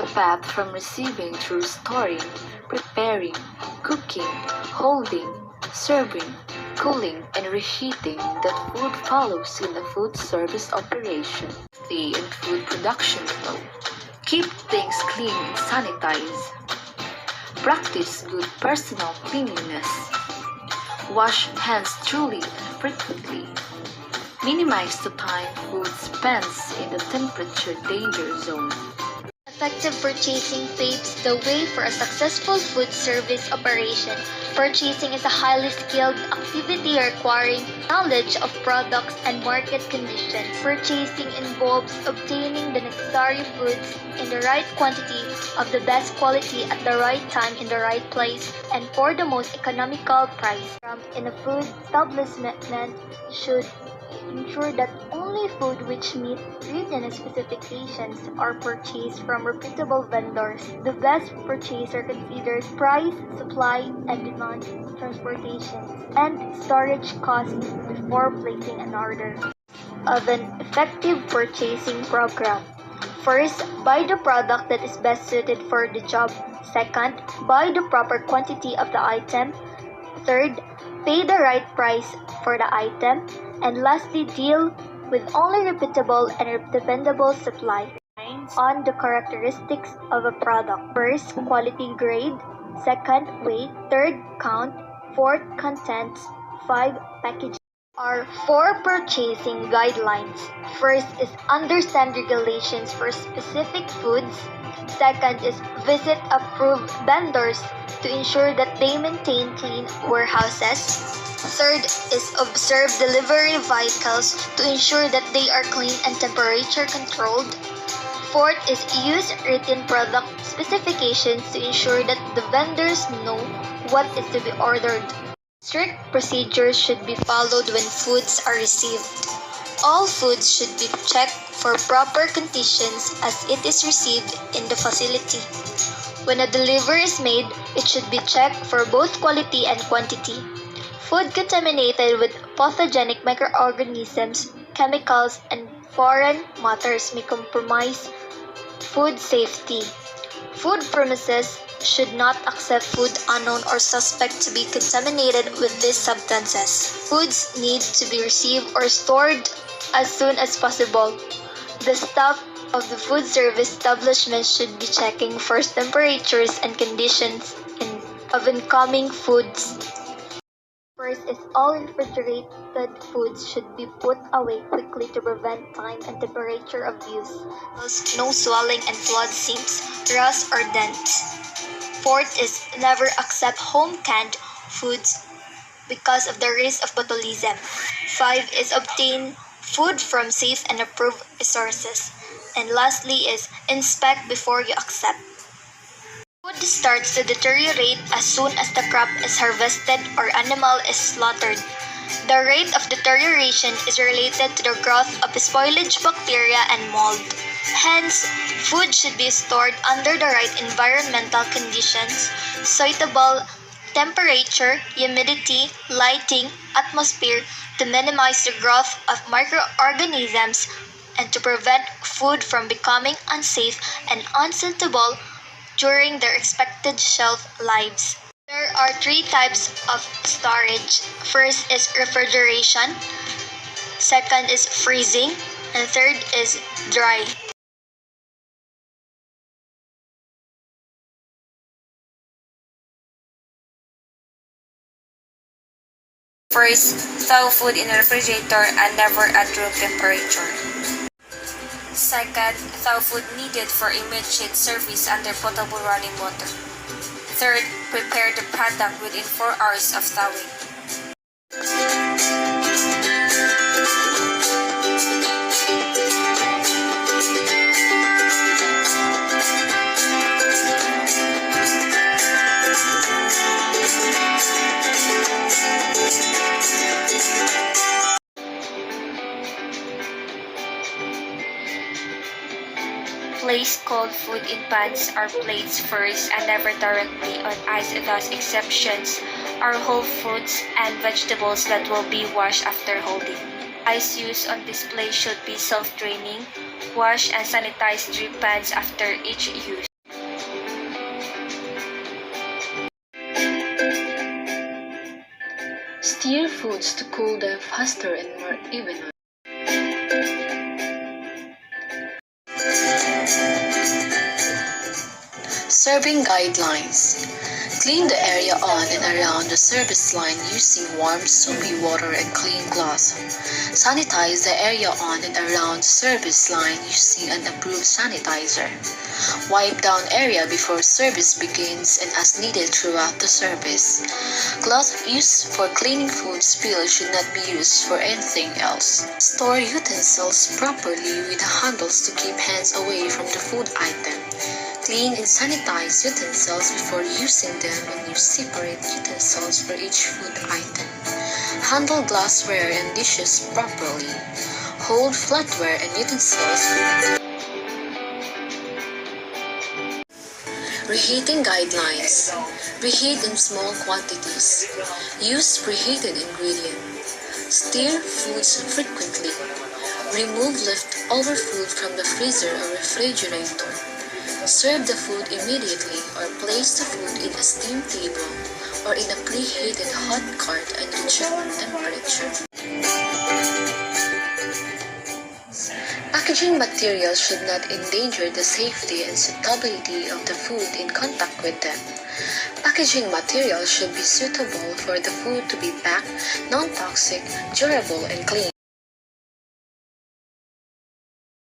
the path from receiving through storing, preparing, cooking, holding, serving, cooling, and reheating that food follows in the food service operation. The and food production flow. Keep things clean and sanitize. Practice good personal cleanliness. Wash hands truly and frequently. Minimize the time food spends in the temperature danger zone. Effective purchasing paves the way for a successful food service operation. Purchasing is a highly skilled activity requiring knowledge of products and market conditions. Purchasing involves obtaining the necessary foods in the right quantity of the best quality at the right time in the right place and for the most economical price. In a food establishment should ensure that only food which meet written specifications are purchased from reputable vendors. The best purchaser considers price, supply, and demand, transportation, and storage costs before placing an order. Of an effective purchasing program. First, buy the product that is best suited for the job. Second, buy the proper quantity of the item. Third, pay the right price for the item. And lastly, deal with only reputable and dependable supply. On the characteristics of a product. First, quality grade. Second, weight. Third, count. Fourth, contents. 5, packaging. Are 4 purchasing guidelines. First is understand regulations for specific foods. Second is visit approved vendors to ensure that they maintain clean warehouses. Third is observe delivery vehicles to ensure that they are clean and temperature controlled. Fourth is use written product specifications to ensure that the vendors know what is to be ordered. Strict procedures should be followed when foods are received. All foods should be checked for proper conditions as it is received in the facility. When a delivery is made, it should be checked for both quality and quantity. Food contaminated with pathogenic microorganisms, chemicals, and foreign matters may compromise food safety. Food premises should not accept food unknown or suspect to be contaminated with these substances. Foods need to be received or stored as soon as possible. The staff of the food service establishment should be checking for temperatures and conditions of incoming foods. First is all refrigerated foods should be put away quickly to prevent time and temperature abuse. No swelling and blood seams, rust or dents. Fourth is never accept home canned foods because of the risk of botulism. 5 is obtain food from safe and approved sources. And lastly is inspect before you accept. Food starts to deteriorate as soon as the crop is harvested or animal is slaughtered. The rate of deterioration is related to the growth of spoilage bacteria and mold. Hence, food should be stored under the right environmental conditions, suitable temperature, humidity, lighting, atmosphere to minimize the growth of microorganisms and to prevent food from becoming unsafe and unsuitable during their expected shelf lives. There are 3 types of storage. First is refrigeration, second is freezing, and third is dry. First, thaw food in a refrigerator and never at room temperature. Second, thaw food needed for immediate service under potable running water. Third, prepare the product within 4 hours of thawing. Place cold food in pans or plates first and never directly on ice. Thus, exceptions are whole fruits and vegetables that will be washed after holding. Ice used on display should be self-draining. Wash and sanitize 3 pans after each use. Steer foods to cool them faster and more evenly. Serving guidelines. Clean the area on and around the service line using warm, soapy water and clean cloth. Sanitize the area on and around the service line using an approved sanitizer. Wipe down area before service begins and as needed throughout the service. Cloth used for cleaning food spills should not be used for anything else. Store utensils properly with handles to keep hands away from the food item. Clean and sanitize utensils before using them and use separate utensils for each food item. Handle glassware and dishes properly. Hold flatware and utensils. Reheating guidelines. Reheat in small quantities. Use preheated ingredient. Stir foods frequently. Remove leftover food from the freezer or refrigerator. Serve the food immediately or place the food in a steam table or in a preheated hot cart and reach room temperature. Packaging materials should not endanger the safety and suitability of the food in contact with them. Packaging materials should be suitable for the food to be packed, non-toxic, durable, and clean.